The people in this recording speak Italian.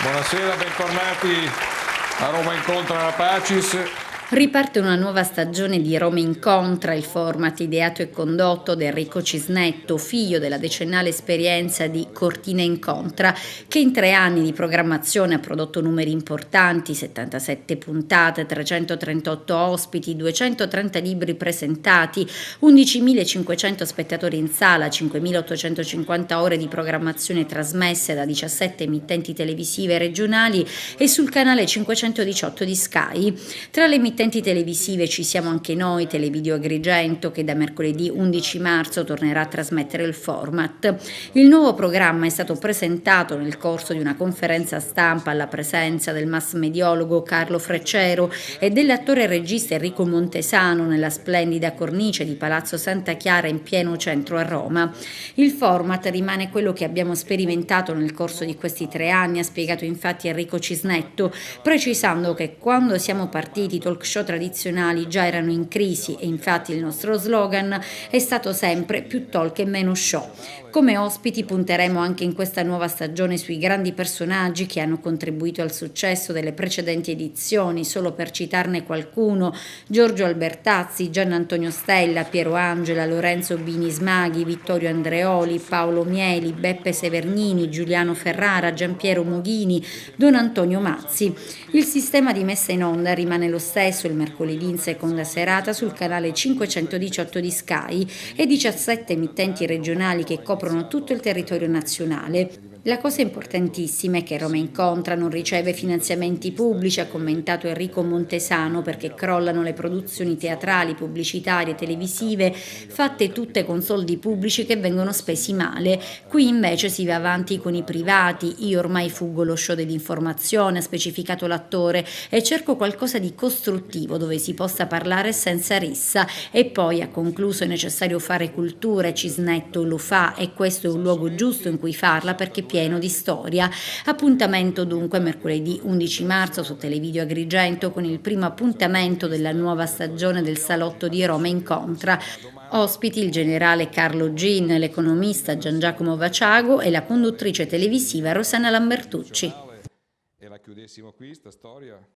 Buonasera, bentornati a Roma Incontra la Pacis. Riparte una nuova stagione di Roma Incontra, il format ideato e condotto da Enrico Cisnetto, figlio della decennale esperienza di Cortina Incontra, che in 3 anni di programmazione ha prodotto numeri importanti, 77 puntate, 338 ospiti, 230 libri presentati, 11.500 spettatori in sala, 5.850 ore di programmazione trasmesse da 17 emittenti televisive regionali e sul canale 518 di Sky. Tra le emittenti televisive ci siamo anche noi, Televideo Agrigento, che da mercoledì 11 marzo tornerà a trasmettere il format. Il nuovo programma è stato presentato nel corso di una conferenza stampa alla presenza del mass mediologo Carlo Freccero e dell'attore e regista Enrico Montesano nella splendida cornice di Palazzo Santa Chiara in pieno centro a Roma. Il format rimane quello che abbiamo sperimentato nel corso di questi 3 anni, ha spiegato infatti Enrico Cisnetto, precisando che quando siamo partiti talk show tradizionali già erano in crisi e infatti il nostro slogan è stato sempre più talk e meno show. Come ospiti punteremo anche in questa nuova stagione sui grandi personaggi che hanno contribuito al successo delle precedenti edizioni, solo per citarne qualcuno: Giorgio Albertazzi, Gian Antonio Stella, Piero Angela, Lorenzo Bini Smaghi, Vittorio Andreoli, Paolo Mieli, Beppe Severnini, Giuliano Ferrara, Giampiero Mughini, Don Antonio Mazzi. Il sistema di messa in onda rimane lo stesso, il mercoledì in seconda serata sul canale 518 di Sky e 17 emittenti regionali che coprono tutto il territorio nazionale. La cosa importantissima è che Roma Incontra non riceve finanziamenti pubblici, ha commentato Enrico Montesano, perché crollano le produzioni teatrali, pubblicitarie, televisive, fatte tutte con soldi pubblici che vengono spesi male. Qui invece si va avanti con i privati. Io ormai fuggo lo show dell'informazione, ha specificato l'attore, e cerco qualcosa di costruttivo dove si possa parlare senza rissa. E poi ha concluso: è necessario fare cultura e Cisnetto lo fa e questo è un luogo giusto in cui farla perché è pieno di storia. Appuntamento dunque mercoledì 11 marzo su Televideo Agrigento con il primo appuntamento della nuova stagione del Salotto di Roma Incontra. Ospiti il generale Carlo Gin, l'economista Gian Giacomo Vaciago e la conduttrice televisiva Rosanna Lambertucci. E la chiudessimo qui sta storia.